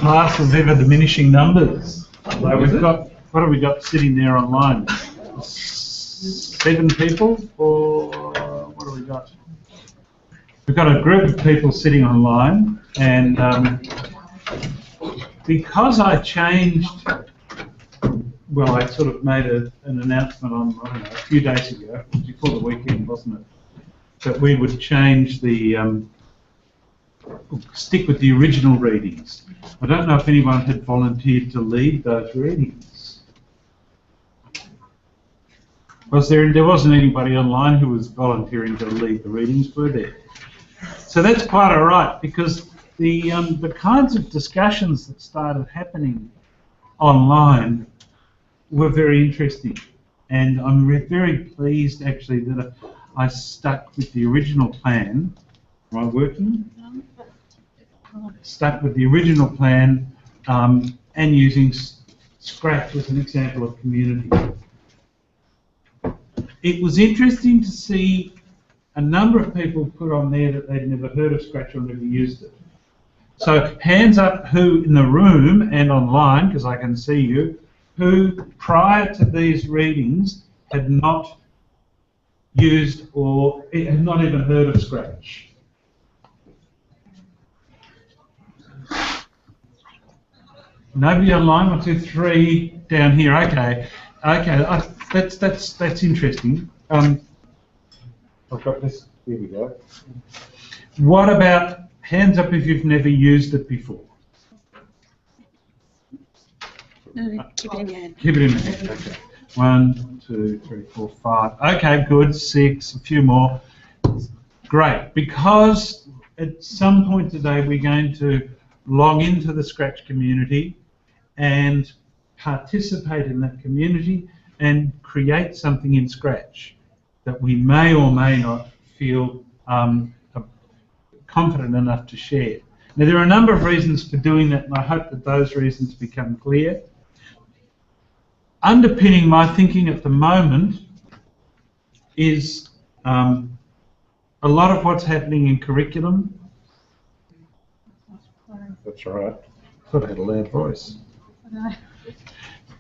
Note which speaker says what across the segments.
Speaker 1: class of ever diminishing numbers. Like we've got, what have we got sitting there online? 7 people, or what have we got? We've got a group of people sitting online, and because I changed, well, I sort of made an announcement on, I don't know, a few days ago, before the weekend, wasn't it, that we would change the, stick with the original readings. I don't know if anyone had volunteered to lead those readings. There wasn't anybody online who was volunteering to lead the readings, were there? So that's quite all right, because the kinds of discussions that started happening online were very interesting, and I'm very pleased actually that I stuck with the original plan. Am I working? Stuck with the original plan and using Scratch as an example of community. It was interesting to see a number of people put on there that they'd never heard of Scratch or never used it. So hands up who in the room and online, because I can see you, who prior to these readings had not used or had not even heard of Scratch. Nobody online. 1, 2, 3 down here. Okay, okay. That's interesting. I've got this. Here we go. What about hands up if you've never used it before?
Speaker 2: No, keep it in your hand.
Speaker 1: Keep it in your hand. Okay. 1, 2, 3, 4, 5. Okay, good. 6. A few more. Great. Because at some point today we're going to log into the Scratch community and participate in that community and create something in Scratch that we may or may not feel confident enough to share. Now there are a number of reasons for doing that, and I hope that those reasons become clear. Underpinning my thinking at the moment is a lot of what's happening in curriculum. That's right. I thought I had a loud voice.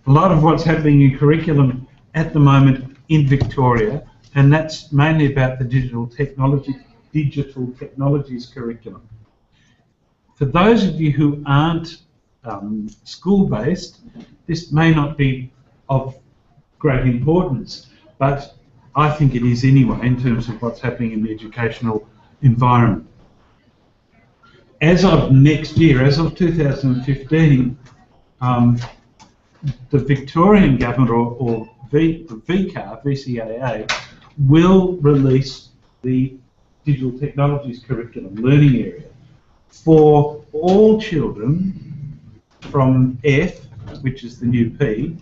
Speaker 1: A lot of what's happening in curriculum at the moment in Victoria, and that's mainly about the digital technologies curriculum. For those of you who aren't school-based, this may not be of great importance, but I think it is anyway in terms of what's happening in the educational environment. As of next year, as of 2015, the Victorian government, or the VCAA, will release the digital technologies curriculum learning area for all children from F, which is the new P,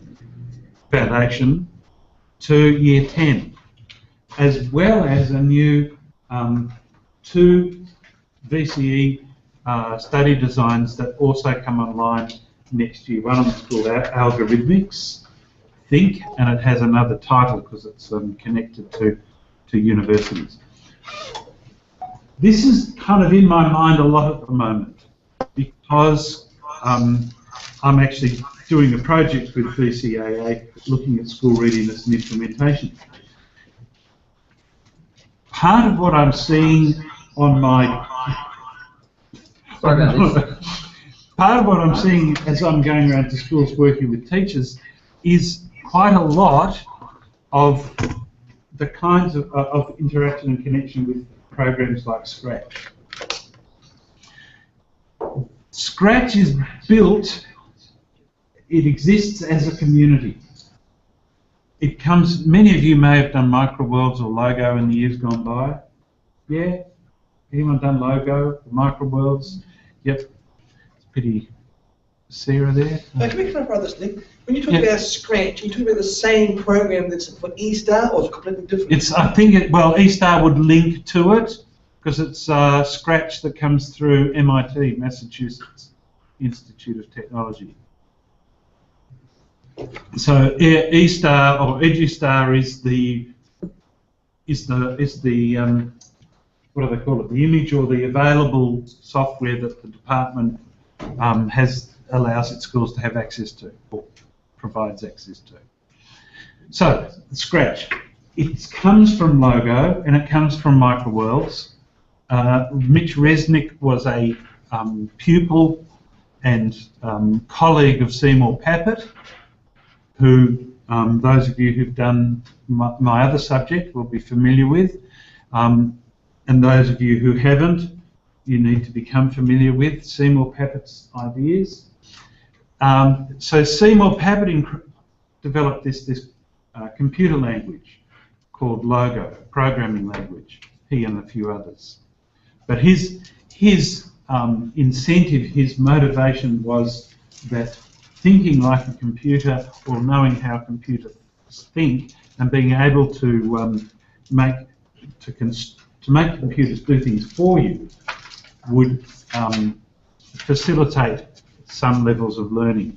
Speaker 1: foundation, to year 10, as well as a new 2 VCE study designs that also come online next year. One of them is called Algorithmics, I think, and it has another title because it's connected to universities. This is kind of in my mind a lot at the moment because I'm actually doing a project with VCAA looking at school readiness and implementation. Part of what I'm seeing on my part of what I'm seeing as I'm going around to schools working with teachers is quite a lot of the kinds of interaction and connection with programs like Scratch. Scratch is built, it exists as a community. It comes, many of you may have done MicroWorlds or Logo in the years gone by. Yeah? Anyone done Logo, MicroWorlds? Yep. It's pretty Sarah there.
Speaker 3: Can we clarify this thing? When you talk about Scratch, you talk about the same program that's for eStar, or it's completely different?
Speaker 1: It's, I think, well, eStar would link to it because it's Scratch that comes through MIT, Massachusetts Institute of Technology. So eStar or EduStar is the what do they call it? The image or the available software that the department has allows its schools to have access to, or provides access to. So, Scratch. It comes from Logo and it comes from Microworlds. Mitch Resnick was a pupil and colleague of Seymour Papert, who those of you who've done my other subject will be familiar with, and those of you who haven't, you need to become familiar with Seymour Papert's ideas. So Seymour Papert developed this computer language called Logo, a programming language, he and a few others. But his incentive, his motivation was that thinking like a computer, or knowing how computers think, and being able to make computers do things for you would facilitate some levels of learning.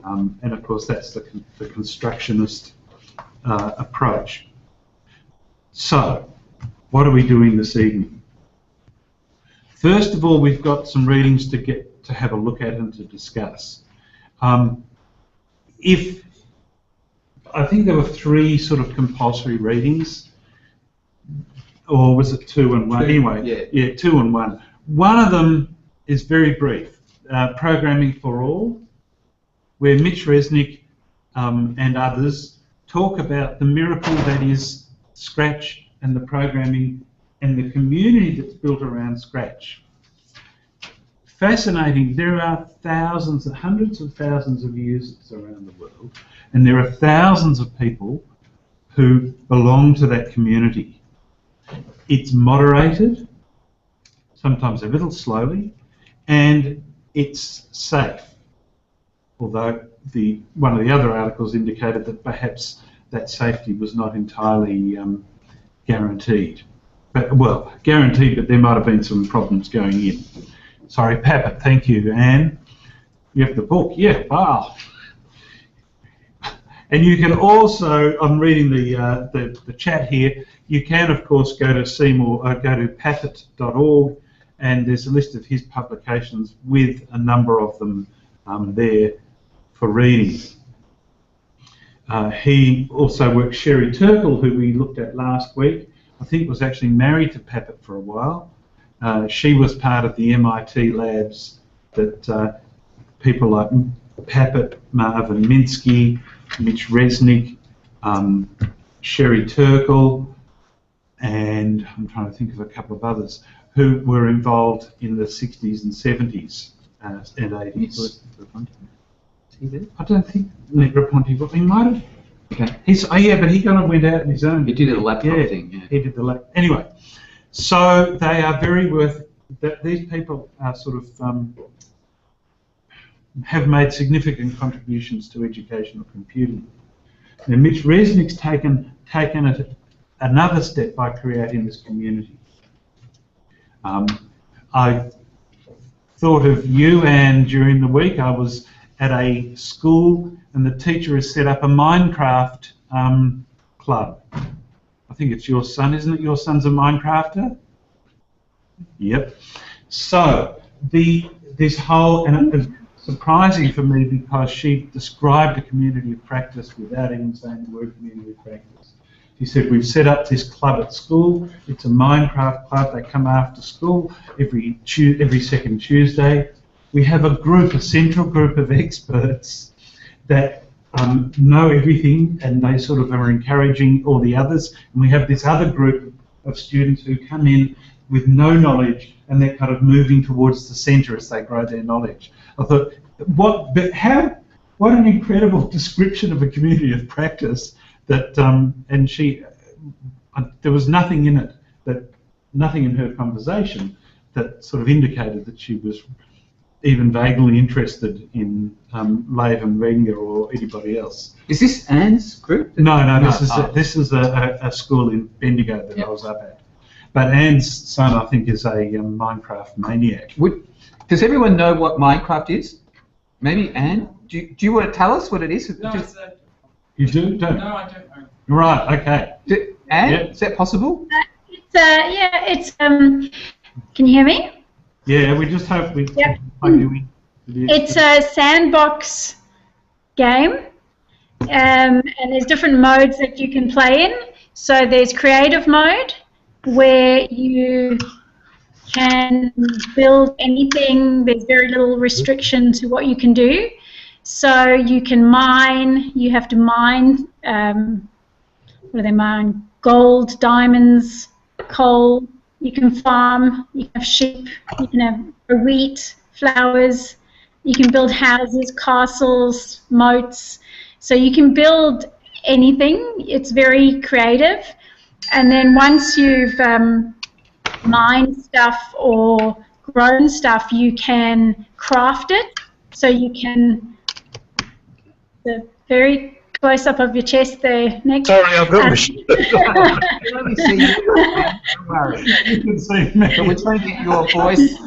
Speaker 1: And of course that's the constructionist approach. So, what are we doing this evening? First of all, we've got some readings to have a look at and to discuss. I think there were 3 sort of compulsory readings, or was it 2 and 1? Anyway, yeah, 2 and 1. One of them is very brief, Programming for All, where Mitch Resnick and others talk about the miracle that is Scratch and the programming and the community that's built around Scratch. Fascinating. There are thousands, hundreds of thousands of users around the world, and there are thousands of people who belong to that community. It's moderated, sometimes a little slowly, and it's safe. Although one of the other articles indicated that perhaps that safety was not entirely guaranteed. Well, guaranteed, but there might have been some problems going in. Sorry, Papert, thank you. Anne, you have the book. Yeah, wow. And you can also, I'm reading the chat here, you can of course go to papert.org, and there's a list of his publications with a number of them there for reading. He also works, Sherry Turkle, who we looked at last week, I think was actually married to Papert for a while. She was part of the MIT labs that people like Papert, Marvin Minsky, Mitch Resnick, Sherry Turkle, and I'm trying to think of a couple of others who were involved in the 60s and 70s and 80s. I don't think Negroponte, but he might have. Okay. Yeah, but he kind of went out on his own.
Speaker 4: He did a laptop thing. Yeah.
Speaker 1: He did the laptop. Anyway, so they are very worth. These people are sort of have made significant contributions to educational computing. Now, Mitch Resnick's taken it another step by creating this community. I thought of you, Anne, during the week. I was at a school and the teacher has set up a Minecraft club. I think it's your son, isn't it? Your son's a Minecrafter? Yep. So this whole, and it was surprising for me because she described a community of practice without even saying the word community of practice. She said, we've set up this club at school. It's a Minecraft club. They come after school every second Tuesday. We have a central group of experts that know everything, and they sort of are encouraging all the others. And we have this other group of students who come in with no knowledge, and they're kind of moving towards the centre as they grow their knowledge. I thought, what an incredible description of a community of practice that, and there was nothing in it, nothing in her conversation that sort of indicated that she was even vaguely interested in Lev and Wenger or anybody else.
Speaker 4: Is this Anne's group?
Speaker 1: No, this is a school in Bendigo that I was up at. But Anne's son, I think, is a Minecraft maniac.
Speaker 4: Does everyone know what Minecraft is? Maybe Anne? Do you want to tell us what it is?
Speaker 5: No,
Speaker 1: you do? Don't?
Speaker 5: No, I don't know.
Speaker 1: Right, okay.
Speaker 4: Anne,
Speaker 1: yep.
Speaker 4: Is that possible?
Speaker 2: Can you hear me?
Speaker 1: Yeah, we just hope we plug you in.
Speaker 2: It's a sandbox game, and there's different modes that you can play in. So there's creative mode, where you can build anything. There's very little restriction to what you can do. So you can mine. You have to mine. What do they mine? Gold, diamonds, coal. You can farm. You can have sheep. You can have wheat, flowers. You can build houses, castles, moats. So you can build anything. It's very creative. And then once you've mined stuff or grown stuff, you can craft it. So you can, the very close up of your chest there, Nick.
Speaker 5: Sorry, I've got my shit.
Speaker 4: Don't worry.
Speaker 1: You can see me.
Speaker 4: So we're trying to get your voice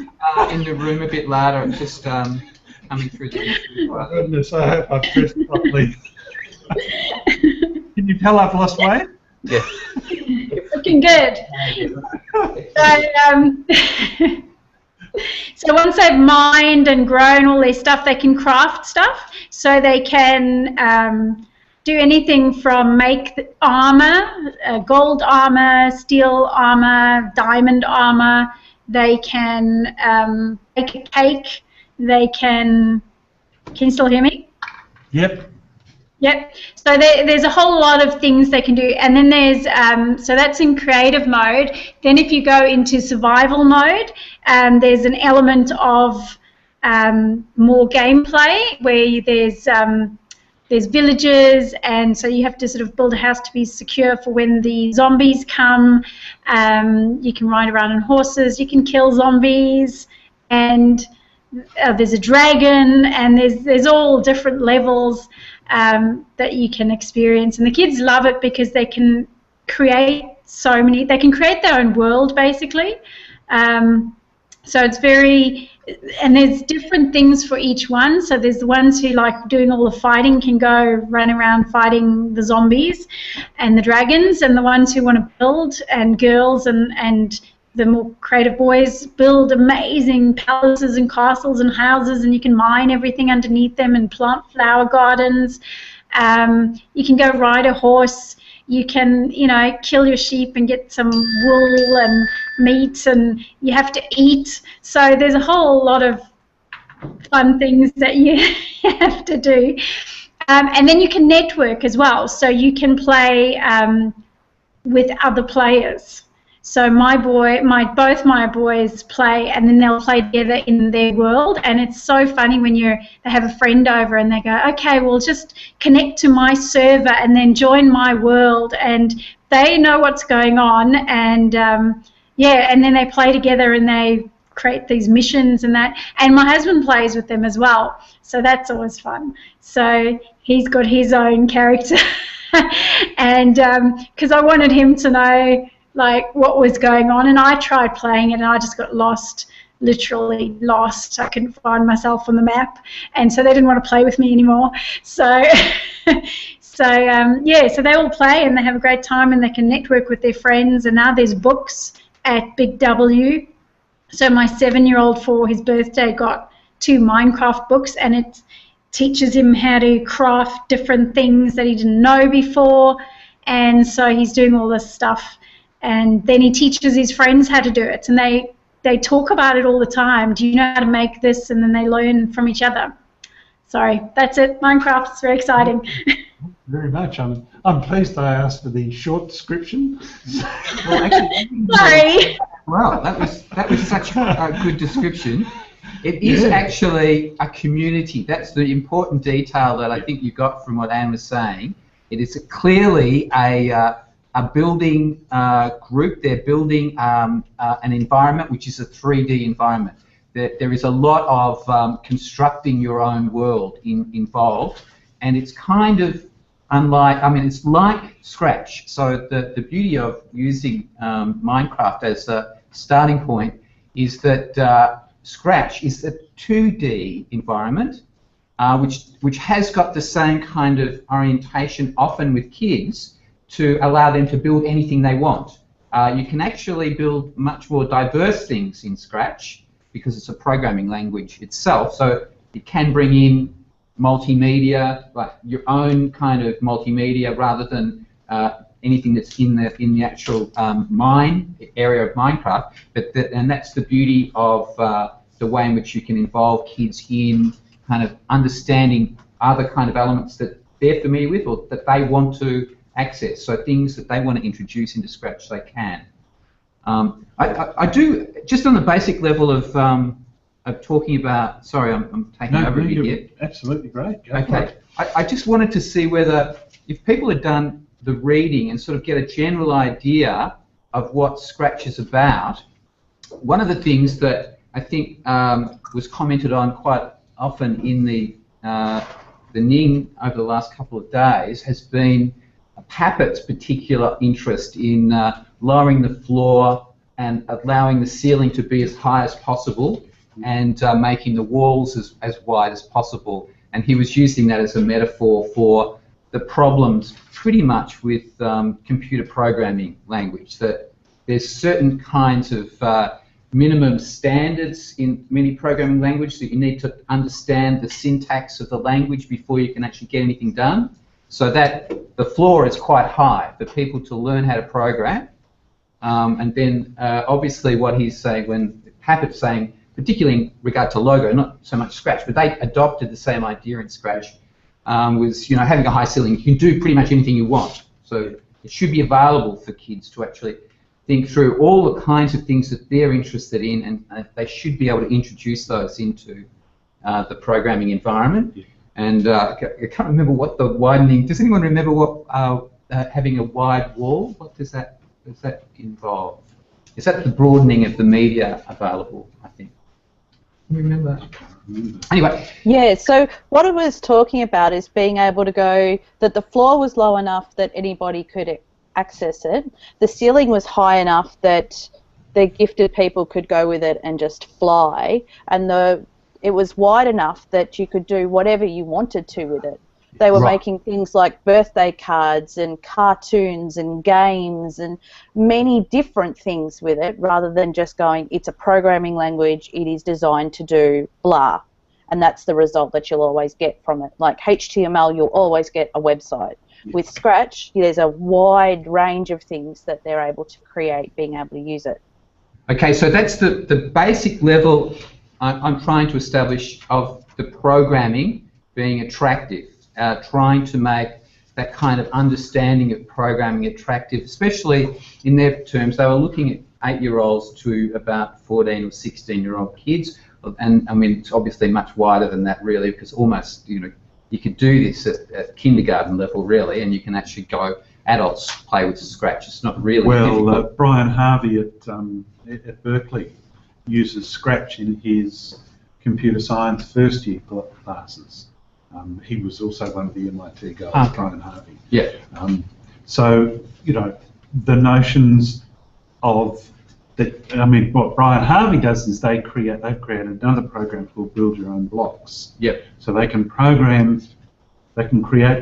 Speaker 4: in the room a bit louder. It's just coming through the
Speaker 1: Oh, goodness, I hope I've dressed properly. Can you tell I've lost weight?
Speaker 5: Yeah.
Speaker 2: Looking good. So once they've mined and grown all their stuff, they can craft stuff. So they can do anything from make armor, gold armor, steel armor, diamond armor. They can make a cake. They can you still hear me?
Speaker 1: Yep.
Speaker 2: Yep. So there's a whole lot of things they can do, and then there's so that's in creative mode. Then if you go into survival mode, there's an element of more gameplay where there's villages, and so you have to sort of build a house to be secure for when the zombies come. You can ride around on horses. You can kill zombies, and there's a dragon, and there's all different levels that you can experience, and the kids love it because they can create they can create their own world basically. So it's very, and there's different things for each one. So there's the ones who like doing all the fighting, can go run around fighting the zombies and the dragons, and the ones who want to build, and girls and the more creative boys build amazing palaces and castles and houses, and you can mine everything underneath them and plant flower gardens. You can go ride a horse. You can, kill your sheep and get some wool and meat, and you have to eat. So there's a whole lot of fun things that you have to do. And then you can network as well. So you can play with other players. So both my boys play, and then they'll play together in their world, and it's so funny when they have a friend over and they go, okay, well, just connect to my server and then join my world, and they know what's going on, and and then they play together and they create these missions and that, and my husband plays with them as well, so that's always fun. So he's got his own character, and because I wanted him to know like what was going on, and I tried playing it and I just got lost, literally lost. I couldn't find myself on the map, and so they didn't want to play with me anymore. So so they all play and they have a great time, and they can network with their friends. And now there's books at Big W. So my 7-year-old for his birthday got 2 Minecraft books, and it teaches him how to craft different things that he didn't know before, and so he's doing all this stuff. And then he teaches his friends how to do it, and they talk about it all the time. Do you know how to make this? And then they learn from each other. Sorry, that's it. Minecraft is very exciting.
Speaker 1: Very much. I'm pleased I asked for the short description.
Speaker 4: Well, actually,
Speaker 2: Sorry.
Speaker 4: well, that was such a good description. It is actually a community. That's the important detail that I think you got from what Anne was saying. It is clearly a building group. They're building an environment which is a 3D environment. There is a lot of constructing your own world involved, and it's kind of unlike, it's like Scratch. So the beauty of using Minecraft as a starting point is that Scratch is a 2D environment, which has got the same kind of orientation often with kids, to allow them to build anything they want. You can actually build much more diverse things in Scratch because it's a programming language itself. So It can bring in multimedia, like your own kind of multimedia, rather than anything that's in the actual area of Minecraft. And that's the beauty of the way in which you can involve kids in kind of understanding other kind of elements that they're familiar with or that they want to access. So things that they want to introduce into Scratch, they can. I do, just on the basic level of talking about, sorry, I'm taking over a bit here.
Speaker 1: Absolutely great.
Speaker 4: Okay. I just wanted to see whether, if people had done the reading and sort of get a general idea of what Scratch is about, one of the things that I think was commented on quite often in the Ning over the last couple of days has been Pappet's particular interest in lowering the floor and allowing the ceiling to be as high as possible and making the walls as wide as possible. And he was using that as a metaphor for the problems pretty much with computer programming language, that there's certain kinds of minimum standards in many programming languages that you need to understand the syntax of the language before you can actually get anything done, so that the floor is quite high for people to learn how to program. And then obviously what he's saying, when Pappet's saying, particularly in regard to Logo, not so much Scratch, but they adopted the same idea in Scratch, was, you know, having a high ceiling. You can do pretty much anything you want. So it should be available for kids to actually think through all the kinds of things that they're interested in, and they should be able to introduce those into the programming environment. Yeah. And I can't remember what the widening, does anyone remember what having a wide wall, what does that involve? Is that the broadening of the media available, I think? Can you remember? I can't remember. Anyway.
Speaker 5: Yeah, so what it was talking about is being able to go, that the floor was low enough that anybody could access it. The ceiling was high enough that the gifted people could go with it and just fly. And it was wide enough that you could do whatever you wanted to with it. They were making things like birthday cards and cartoons and games and many different things with it, rather than just going, it's a programming language, it is designed to do blah. And that's the result that you'll always get from it. Like HTML, you'll always get a website. With Scratch, there's a wide range of things that they're able to create, being able to use it.
Speaker 4: Okay, so that's the basic level I'm trying to establish of the programming being attractive. Trying to make that kind of understanding of programming attractive, especially in their terms. They were looking at 8-year-olds to about 14 or 16-year-old kids, and I mean it's obviously much wider than that really, because almost, you know, you could do this at kindergarten level really, and you can actually go, adults play with Scratch. It's not really difficult.
Speaker 1: Brian Harvey at Berkeley uses Scratch in his computer science first year classes. He was also one of the MIT guys, Brian Harvey.
Speaker 4: Yeah.
Speaker 1: So, you know, the notions of that. I mean, what Brian Harvey does is they've created another program called Build Your Own Blocks.
Speaker 4: Yep.
Speaker 1: So they can create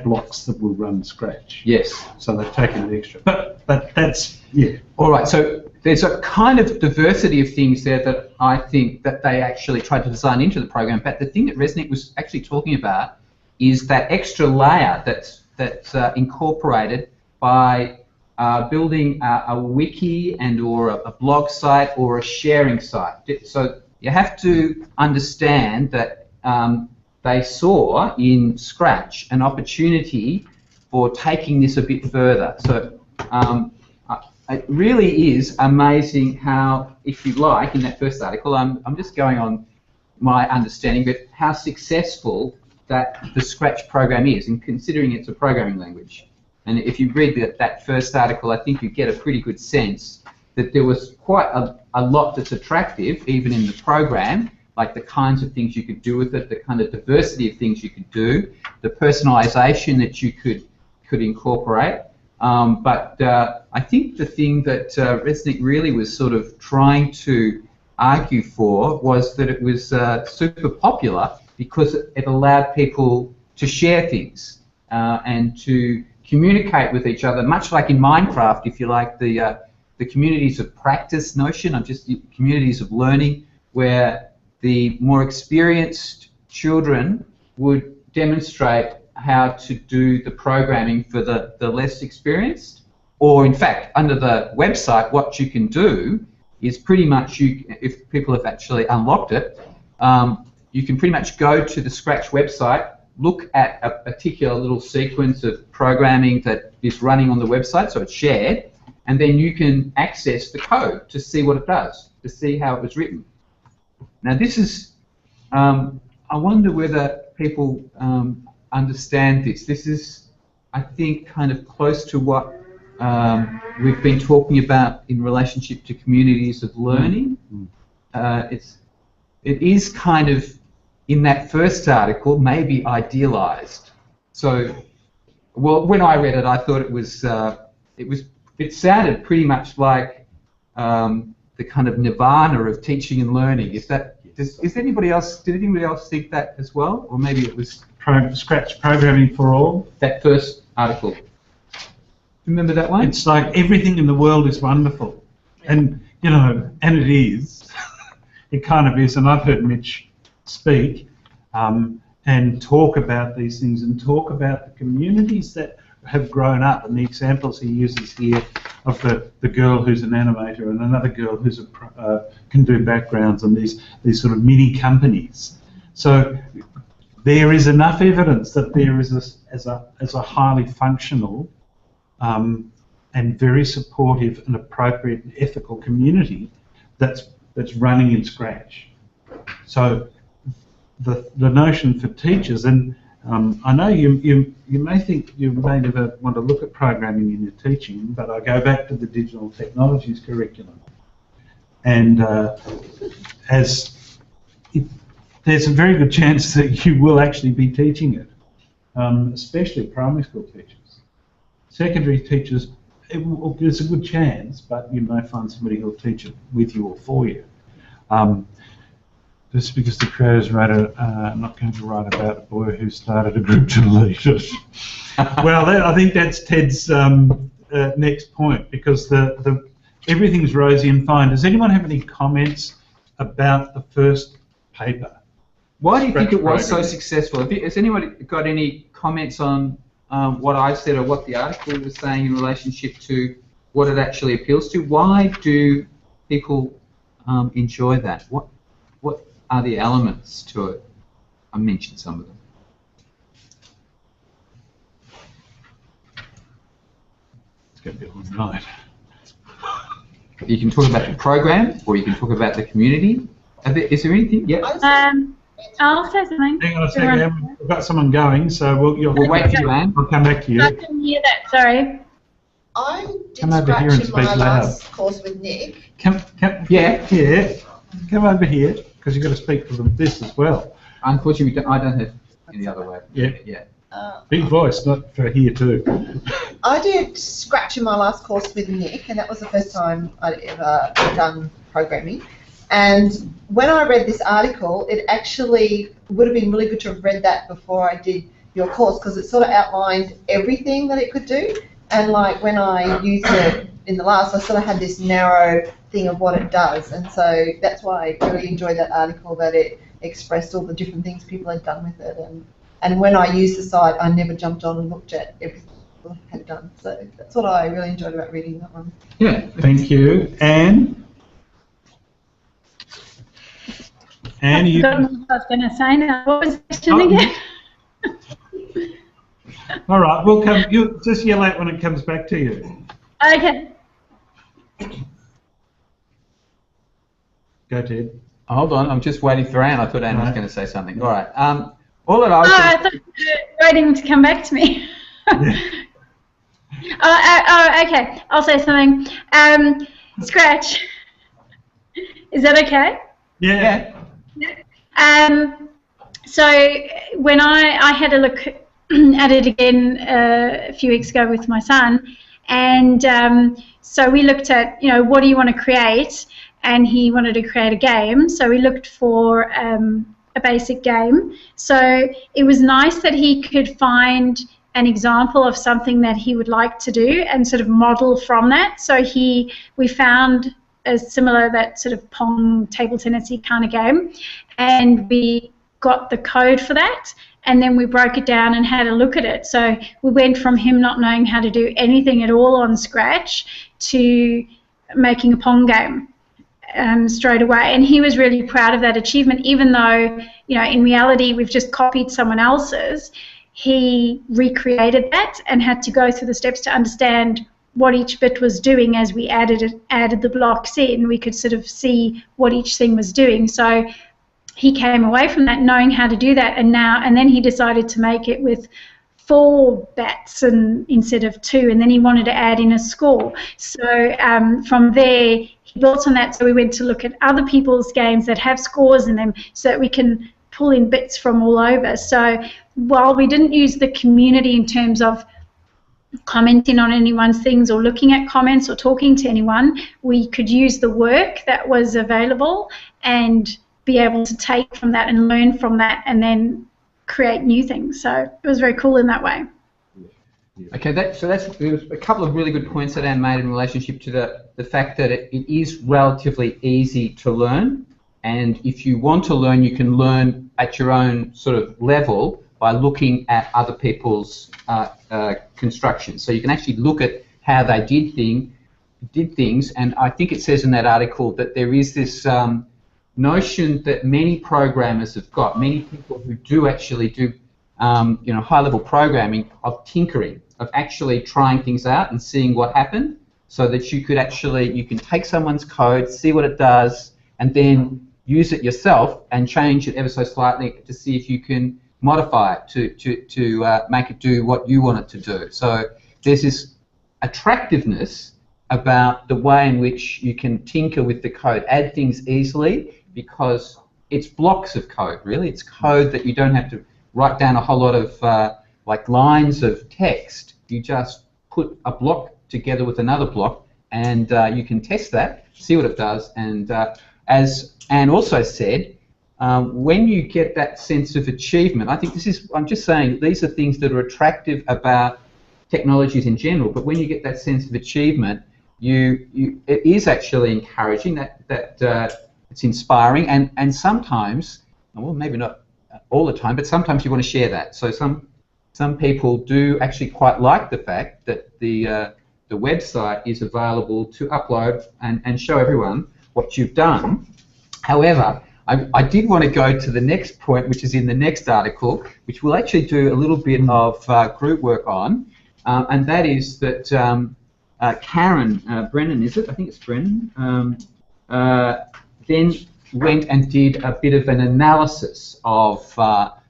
Speaker 1: blocks that will run Scratch.
Speaker 4: Yes.
Speaker 1: So they've taken it extra. But that's, yeah.
Speaker 4: All right. So there's a kind of diversity of things there that I think that they actually tried to design into the program. But the thing that Resnick was actually talking about is that extra layer that's incorporated by building a wiki and or a blog site or a sharing site. So you have to understand that they saw in Scratch an opportunity for taking this a bit further. So it really is amazing how, if you like, in that first article, I'm just going on my understanding, but how successful that the Scratch program is, and considering it's a programming language. And if you read that first article, I think you get a pretty good sense that there was quite a lot that's attractive, even in the program, like the kinds of things you could do with it, the kind of diversity of things you could do, the personalization that you could incorporate. But I think the thing that Resnick really was sort of trying to argue for was that it was super popular because it allowed people to share things and to communicate with each other, much like in Minecraft, if you like, the communities of practice notion, of just communities of learning, where the more experienced children would demonstrate how to do the programming for the less experienced. Or in fact, under the website, what you can do is pretty much, if people have actually unlocked it, you can pretty much go to the Scratch website, look at a particular little sequence of programming that is running on the website, so it's shared, and then you can access the code to see what it does, to see how it was written. Now this is, I wonder whether people understand this. This is, I think, kind of close to what we've been talking about in relationship to communities of learning. It is kind of, in that first article, maybe idealized. So, well, when I read it, I thought it sounded pretty much like the kind of nirvana of teaching and learning. Is anybody else? Did anybody else think that as well, or maybe it was
Speaker 1: Scratch programming for all?
Speaker 4: That first article. Remember that one?
Speaker 1: It's like everything in the world is wonderful, and you know, and it is. It kind of is, and I've heard Mitch speak and talk about these things and talk about the communities that have grown up, and the examples he uses here of the girl who's an animator and another girl who's can do backgrounds, and these sort of mini companies. So there is enough evidence that there is as a highly functional and very supportive and appropriate and ethical community that's running in Scratch. So the notion for teachers, and I know you may think you may never want to look at programming in your teaching, but I go back to the digital technologies curriculum, and there's a very good chance that you will actually be teaching it, especially primary school teachers. Secondary teachers, there's a good chance, but you may find somebody who'll teach it with you or for you. Just because the creators wrote I'm not going to write about a boy who started a group to lead it. Well, I think that's Ted's next point, because everything's rosy and fine. Does anyone have any comments about the first paper?
Speaker 4: Why do you think it was so successful? Has anybody got any comments on what I said or what the article was saying in relationship to what it actually appeals to? Why do people enjoy that? What are the elements to it? I mentioned some of them.
Speaker 1: It's going to be a long night.
Speaker 4: You can talk about the program, or you can talk about the community. Is there anything? Yeah.
Speaker 2: I'll say something.
Speaker 1: Hang on a second, Anne. We've got someone going, so we'll
Speaker 4: wait for you, Anne.
Speaker 1: I'll come back to you.
Speaker 2: I can hear that, sorry.
Speaker 6: I did
Speaker 1: Come over here and
Speaker 6: Scratch in
Speaker 1: speak
Speaker 6: my
Speaker 1: loud.
Speaker 6: last course with Nick.
Speaker 1: Yeah. Come over here, because you've got to speak for this as well.
Speaker 4: Unfortunately, I don't have any other way.
Speaker 1: Yeah. Big voice, not for here too.
Speaker 6: I did Scratch in my last course with Nick, and that was the first time I'd ever done programming. And when I read this article, it actually would have been really good to have read that before I did your course, because it sort of outlined everything that it could do. And like when I used it in the last, I sort of had this narrow thing of what it does. And so that's why I really enjoyed that article, that it expressed all the different things people had done with it. And when I used the site, I never jumped on and looked at everything people had done. So that's what I really enjoyed about reading that one.
Speaker 1: Yeah, thank you. Anne,
Speaker 2: I forgot what I was going to say now. What was the question again?
Speaker 1: All right, we'll come. You just yell out when it comes back to you.
Speaker 2: Okay.
Speaker 1: Go, Ted.
Speaker 4: Hold on, I'm just waiting for Anne. I thought Anne was going to say something. All right. All that I was
Speaker 2: I thought you were waiting to come back to me. Okay. I'll say something. Scratch. Is that okay?
Speaker 1: Yeah.
Speaker 2: So when I had a look at it again a few weeks ago with my son, and so we looked at, what do you want to create, and he wanted to create a game, so we looked for a basic game. So it was nice that he could find an example of something that he would like to do and sort of model from that. So we found a similar, that sort of Pong table tennis-y kind of game, and we got the code for that, and then we broke it down and had a look at it. So we went from him not knowing how to do anything at all on Scratch to making a Pong game straight away. And he was really proud of that achievement, even though, you know, in reality we've just copied someone else's. He recreated that and had to go through the steps to understand what each bit was doing. As we added the blocks in, we could sort of see what each thing was doing. So he came away from that knowing how to do that, and then he decided to make it with 4 bats instead of 2, and then he wanted to add in a score. So from there he built on that. So we went to look at other people's games that have scores in them so that we can pull in bits from all over. So while we didn't use the community in terms of commenting on anyone's things or looking at comments or talking to anyone, we could use the work that was available and be able to take from that and learn from that and then create new things. So it was very cool in that way.
Speaker 4: Okay, there was a couple of really good points that Anne made in relationship to the fact that it is relatively easy to learn, and if you want to learn, you can learn at your own sort of level by looking at other people's construction. So you can actually look at how they did things, and I think it says in that article that there is this notion that many programmers have got, many people who do actually do you know, high-level programming, of tinkering, of actually trying things out and seeing what happened, so that you can take someone's code, see what it does, and then use it yourself and change it ever so slightly to see if you can modify it to make it do what you want it to do. So there's this attractiveness about the way in which you can tinker with the code, add things easily, because it's blocks of code, really. It's code that you don't have to write down a whole lot of like lines of text. You just put a block together with another block, and you can test that, see what it does, and as Anne also said, when you get that sense of achievement, I think I'm just saying these are things that are attractive about technologies in general, but when you get that sense of achievement, it is actually encouraging, that it's inspiring, and sometimes, well, maybe not all the time, but sometimes you want to share that. So some people do actually quite like the fact that the website is available to upload and show everyone what you've done. However, I did want to go to the next point, which is in the next article, which we'll actually do a little bit of group work on, and that is that Karen Brennan, is it? I think it's Brennan. Then went and did a bit of an analysis of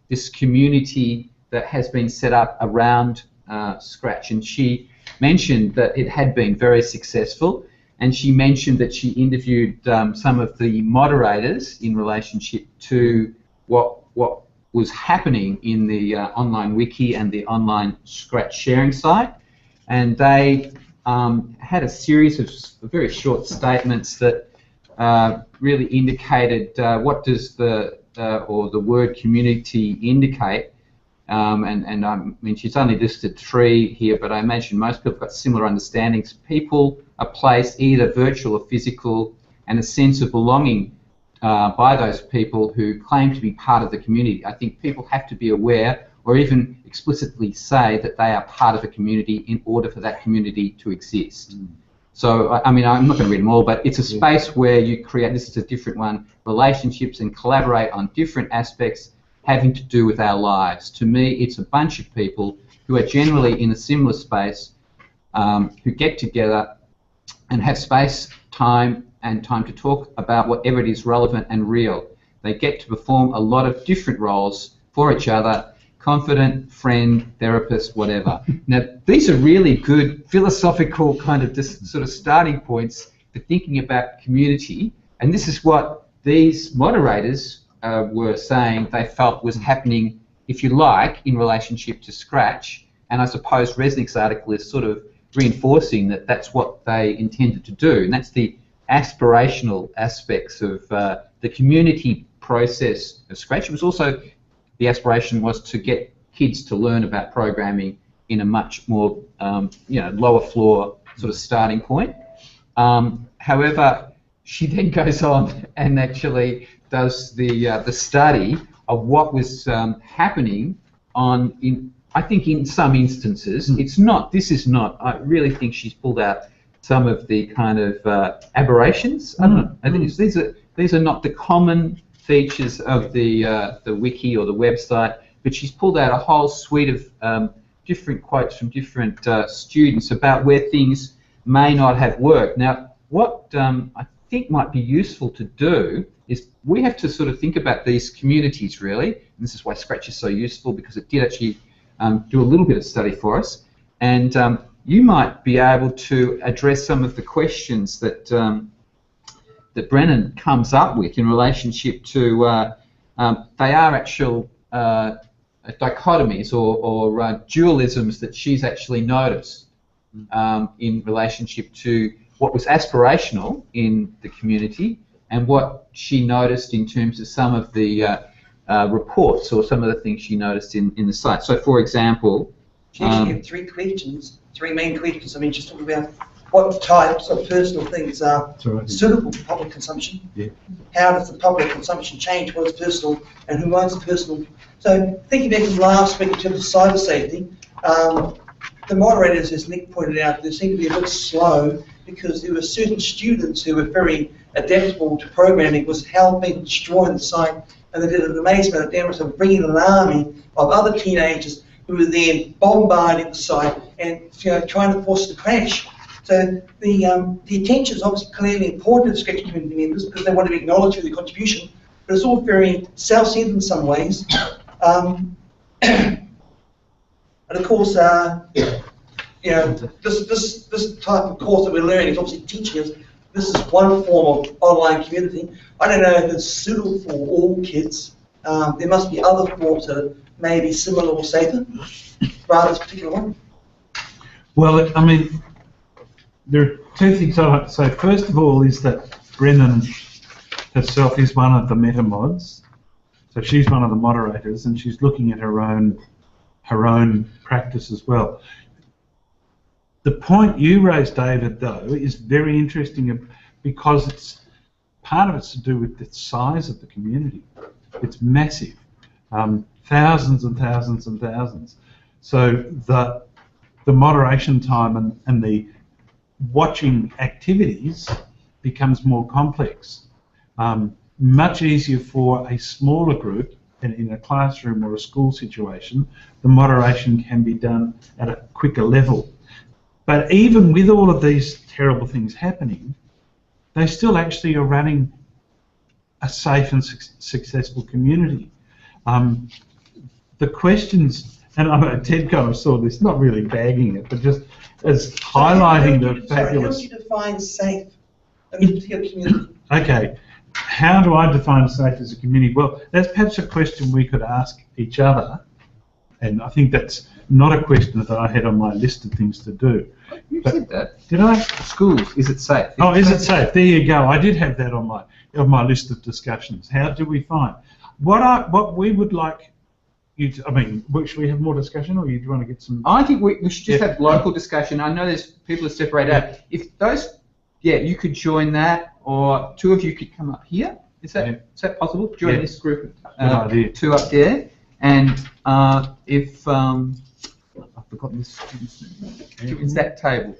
Speaker 4: this community that has been set up around Scratch, and she mentioned that it had been very successful, and she mentioned that she interviewed some of the moderators in relationship to what was happening in the online wiki and the online Scratch sharing site, and they had a series of very short statements that really indicated what does the word community indicate, and I mean, she's only listed 3 here, but I imagine most people have got similar understandings. People, a place, either virtual or physical, and a sense of belonging by those people who claim to be part of the community. I think people have to be aware, or even explicitly say, that they are part of a community in order for that community to exist. So, I mean, I'm not going to read them all, but it's a space where you create, this is a different one, relationships and collaborate on different aspects having to do with our lives. To me, it's a bunch of people who are generally in a similar space, who get together and have space, time, and time to talk about whatever it is relevant and real. They get to perform a lot of different roles for each other: confidant, friend, therapist, whatever. Now, these are really good philosophical kind of sort of starting points for thinking about community, and this is what these moderators were saying they felt was happening, if you like, in relationship to Scratch, and I suppose Resnick's article is sort of reinforcing that that's what they intended to do, and that's the aspirational aspects of the community process of Scratch. It was also, the aspiration was to get kids to learn about programming in a much more lower floor sort of starting point. However, she then goes on and actually does the study of what was happening I think in some instances, it's not, this is not, I really think she's pulled out some of the kind of aberrations. I don't know. I think these are not the common features of the wiki or the website, but she's pulled out a whole suite of different quotes from different students about where things may not have worked. Now, what I think might be useful to do is we have to sort of think about these communities, really, and this is why Scratch is so useful, because it did actually do a little bit of study for us, and you might be able to address some of the questions that that Brennan comes up with in relationship to they are actual dichotomies or dualisms that she's actually noticed in relationship to what was aspirational in the community and what she noticed in terms of some of the reports or some of the things she noticed in the site. So, for example,
Speaker 3: she actually had three main questions. I mean, she's talking about what types of personal things are suitable for public consumption. Yeah. How does the public consumption change what is personal and who owns the personal? So, thinking back from last week in terms of cyber safety, the moderators, as Nick pointed out, they seem to be a bit slow because there were certain students who were very adaptable to programming, was helping destroy the site, and they did an amazing amount of damage. They were bringing an army of other teenagers who were then bombarding the site and trying to force it to crash. So the attention is obviously clearly important to Scratch community members because they want to be acknowledged for their contribution, but it's all very self-centered in some ways. And of course, this type of course that we're learning is obviously teaching us. This is one form of online community. I don't know if it's suitable for all kids. There must be other forms that are maybe similar or safer, rather this particular one.
Speaker 1: Well, I mean, there are two things I'd like to say. First of all is that Brennan herself is one of the meta mods. So she's one of the moderators and she's looking at her own practice as well. The point you raised, David, though, is very interesting because part of it's to do with the size of the community. It's massive, thousands and thousands and thousands. So the moderation time and the watching activities becomes more complex. Much easier for a smaller group in a classroom or a school situation. The moderation can be done at a quicker level. But even with all of these terrible things happening, they still actually are running a safe and successful community. The questions, and Ted kind of saw this, not really bagging it, but just as highlighting the fabulous...
Speaker 3: How do you define safe in a particular community?
Speaker 1: Okay, how do I define safe as a community? Well, that's perhaps a question we could ask each other, and I think that's not a question that I had on my list of things to do.
Speaker 4: You said that.
Speaker 1: Did I?
Speaker 4: Schools, is it safe?
Speaker 1: Oh, is it safe? There you go. I did have that on my list of discussions. How do we find? What we would like you to, I mean, should we have more discussion, or do you want to get some?
Speaker 4: I think we should just have local discussion. I know there's people are separated out. If those, you could join that, or two of you could come up here. Is that possible? Join this group. Two up there, and if I've forgotten the student's name. It's that table.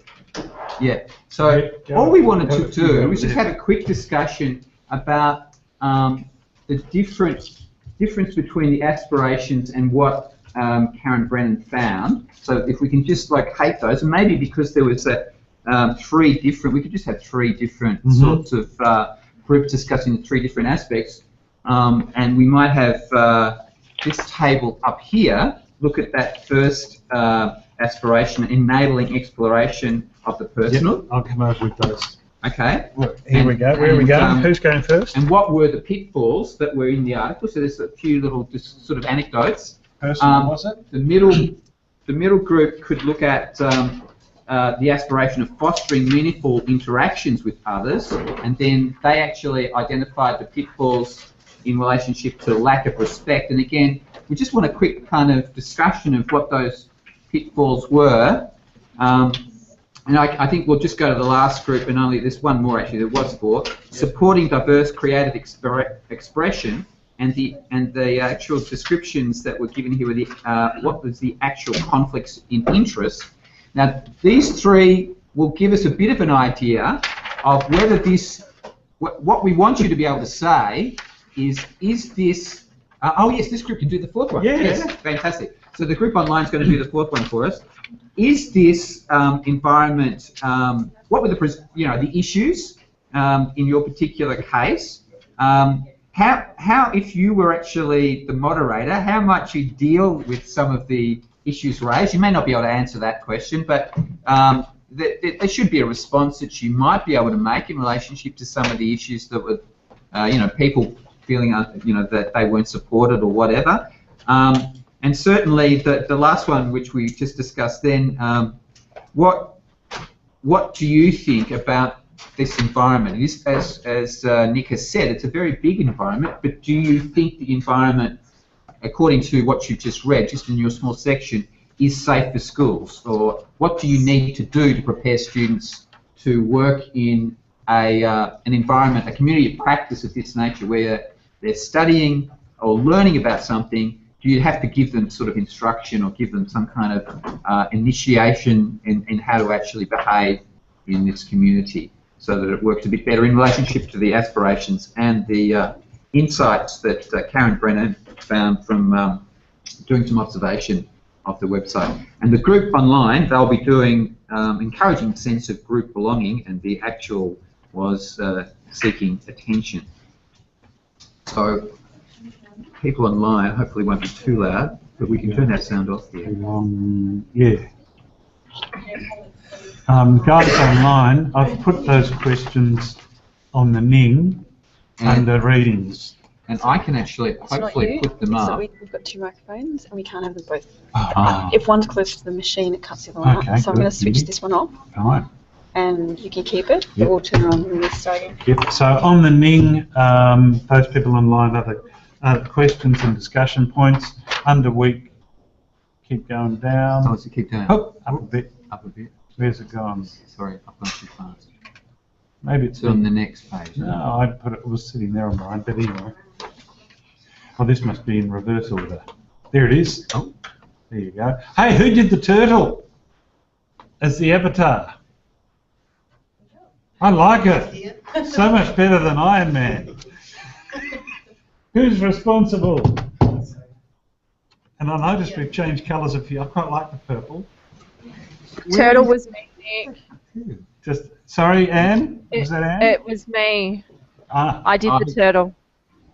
Speaker 4: Yeah. So all we wanted to do was just have a quick discussion about the difference between the aspirations and what Karen Brennan found. So if we can just locate those, and maybe because there was we could just have three different sorts of groups discussing the three different aspects, and we might have this table up here. Look at that first aspiration, enabling exploration of the personal.
Speaker 1: Yep, I'll come over with those.
Speaker 4: Okay.
Speaker 1: Well, here we go. Where are we going? Who's going first?
Speaker 4: And what were the pitfalls that were in the article? So there's a few little sort of anecdotes.
Speaker 1: Personal, was it?
Speaker 4: The middle group could look at the aspiration of fostering meaningful interactions with others, and then they actually identified the pitfalls in relationship to lack of respect. And again, we just want a quick kind of discussion of what those pitfalls were. And I think we'll just go to the last group, and there's one more actually. There was four. Supporting diverse creative expression and the actual descriptions that were given here were the what was the actual conflicts in interest. Now, these three will give us a bit of an idea of whether this, what we want you to be able to say is this, oh yes, this group can do the fourth one.
Speaker 1: Yeah.
Speaker 4: Yes, fantastic. So the group online is going to do the fourth one for us. Is this environment, what were the issues in your particular case? How, if you were actually the moderator, how might you deal with some of the issues raised? You may not be able to answer that question, but there should be a response that you might be able to make in relationship to some of the issues that were, people feeling, that they weren't supported or whatever. And certainly the last one, which we just discussed then, what do you think about this environment? It is, as Nick has said, it's a very big environment, but do you think the environment, according to what you've just read, just in your small section, is safe for schools? Or what do you need to do to prepare students to work in an environment, a community of practice of this nature, where they're studying or learning about something? Do you have to give them sort of instruction or give them some kind of initiation in how to actually behave in this community so that it works a bit better in relationship to the aspirations and the insights that Karen Brennan found from doing some observation of the website? And the group online, they'll be doing encouraging a sense of group belonging, and the actual was seeking attention. So people online hopefully won't be too loud, but we can turn that sound off here.
Speaker 1: Yeah. Guys online, I've put those questions on the Ning under readings.
Speaker 4: And I can actually hopefully put them up.
Speaker 7: So we've got two microphones and we can't have them both. If one's close to the machine, it cuts the other one out. So I'm going to switch this one off.
Speaker 1: Right.
Speaker 7: And you can keep it, but we'll turn it on when we start again.
Speaker 1: Yep. So on the Ning, those people online are the questions and discussion points. Under week, keep going down.
Speaker 4: Oh, so keep going.
Speaker 1: Oh, up a bit.
Speaker 4: Up a bit.
Speaker 1: Where's it gone?
Speaker 4: Sorry, I've gone too fast.
Speaker 1: Maybe it's
Speaker 4: on the next page.
Speaker 1: No, I put it was sitting there on mine, but anyway. Oh, this must be in reverse order. There it is. Oh, there you go. Hey, who did the turtle as the avatar? I like it. So much better than Iron Man. Who's responsible? And I noticed we've changed colours a few. I quite like the purple.
Speaker 8: Turtle was me, Nick.
Speaker 1: Just sorry, Anne. Was that Anne?
Speaker 8: It was me. I did the turtle.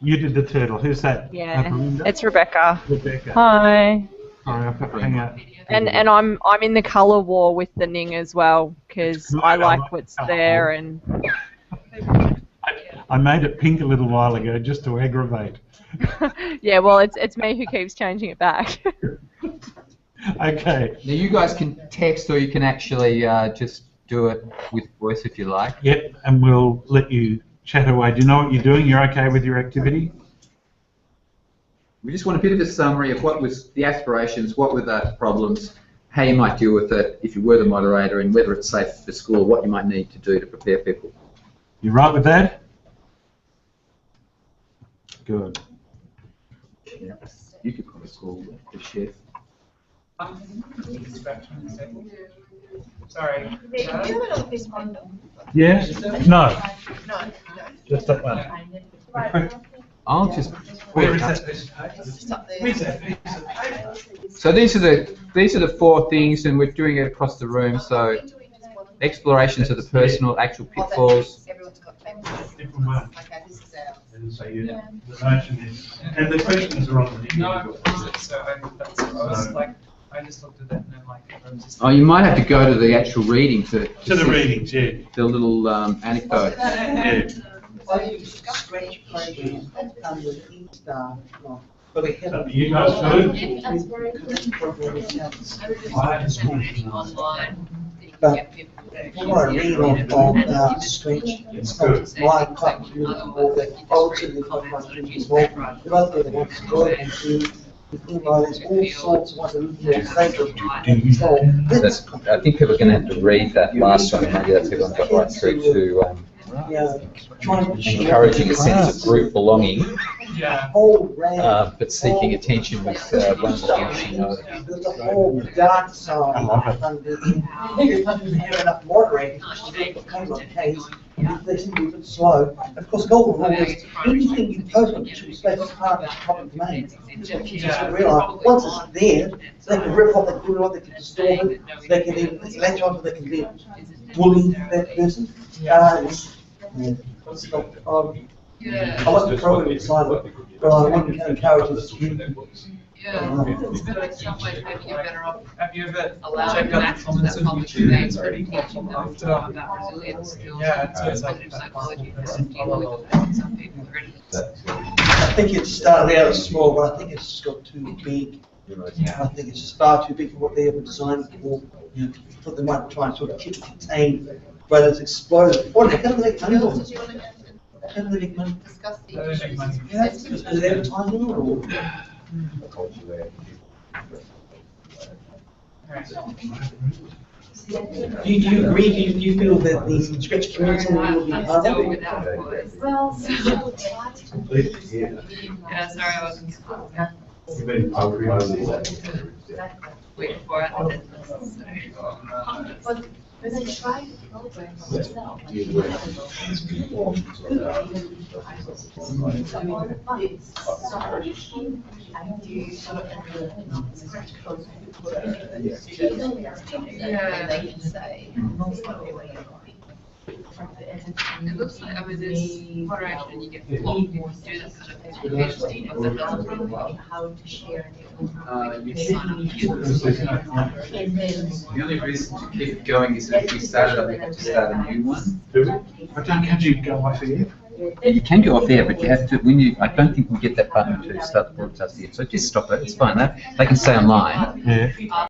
Speaker 1: You did the turtle. Who's that?
Speaker 8: Yeah, it's Rebecca.
Speaker 1: Rebecca.
Speaker 8: Hi.
Speaker 1: Sorry, I've got to hang out.
Speaker 8: And I'm in the colour war with the Ning as well, because I like what's there. And
Speaker 1: I made it pink a little while ago just to aggravate.
Speaker 8: Yeah, well, it's me who keeps changing it back.
Speaker 1: Okay.
Speaker 4: Now you guys can text, or you can actually just do it with voice if you like.
Speaker 1: Yep, and we'll let you chat away. Do you know what you're doing? You're okay with your activity?
Speaker 4: We just want a bit of a summary of what was the aspirations, what were the problems, how you might deal with it if you were the moderator, and whether it's safe for school, what you might need to do to prepare people.
Speaker 1: You right with that? Good.
Speaker 4: Yeah. You could probably call the chef.
Speaker 9: Sorry.
Speaker 1: Yeah? No. Just that one.
Speaker 4: I'll just.
Speaker 1: Where is that piece of paper? Where's that piece of paper?
Speaker 4: So these are the four things, and we're doing it across the room. So explorations of the personal, actual pitfalls.
Speaker 1: Different one.
Speaker 6: Okay, this is ours.
Speaker 1: And so the notion is, and the questions are on the
Speaker 9: No, so I just looked at that and I'm like,
Speaker 4: Oh, you might have to go to the actual reading to
Speaker 1: the readings, yeah.
Speaker 4: The little anecdote.
Speaker 1: Yeah.
Speaker 3: I use scratch pages underneath the block. But we haven't.
Speaker 1: You guys good?
Speaker 3: But before I read on scratch, it's my quite beautiful that ultimately my students as well. But I think what's good and do. There's all sorts of ones that
Speaker 4: I think people are going to have to read that last one, and maybe that's everyone got right through to encouraging a sense of group belonging
Speaker 3: whole range.
Speaker 4: But seeking attention was one of the things you know.
Speaker 3: There's a whole dark side. If I didn't have enough moderating, it came on case, they seem to be a bit slow. And of course, the golden rule is anything you post on digital space is part of the public domain. You just realise once it's there, they can rip off, they can do it, they can distort it, they can even latch onto, they can then bully that person. I wasn't the program inside, but I want to encourage us to.
Speaker 10: Yeah, but in some ways maybe you're better off
Speaker 9: Have you ever
Speaker 10: allowing
Speaker 9: checked
Speaker 10: them
Speaker 9: out the
Speaker 10: access to
Speaker 9: comments
Speaker 10: that
Speaker 9: of
Speaker 10: public
Speaker 9: YouTube?
Speaker 10: domain, sort of teaching them about resilience skills, positive psychology, and dealing with that. Some people are ready.
Speaker 3: I think it started out as small, but I think it's just got too big. I think it's just far too big for what they ever designed for. You know, for they might try and sort of keep it contained, but it's exploded. What the hell do they make money on? How do they make money?
Speaker 10: Discuss the
Speaker 9: How do they make money?
Speaker 3: Yeah, is it advertising or? Do you agree? Do you feel that the stretch community will be part of it?
Speaker 10: Well, yeah, sorry, I wasn't. Wait for it. But they try to program themselves. They can say. It looks like, I mean, there's moderation and you get flock, you can do that kind of education, but that's probably how to share.
Speaker 4: The only reason to keep it going is if we started, we have to start a new one.
Speaker 1: But can you go off here?
Speaker 4: You can go off there, but you have to, when you, I don't think we get that button to start the broadcast here, so just stop it, it's fine, they can stay online.
Speaker 1: Yeah.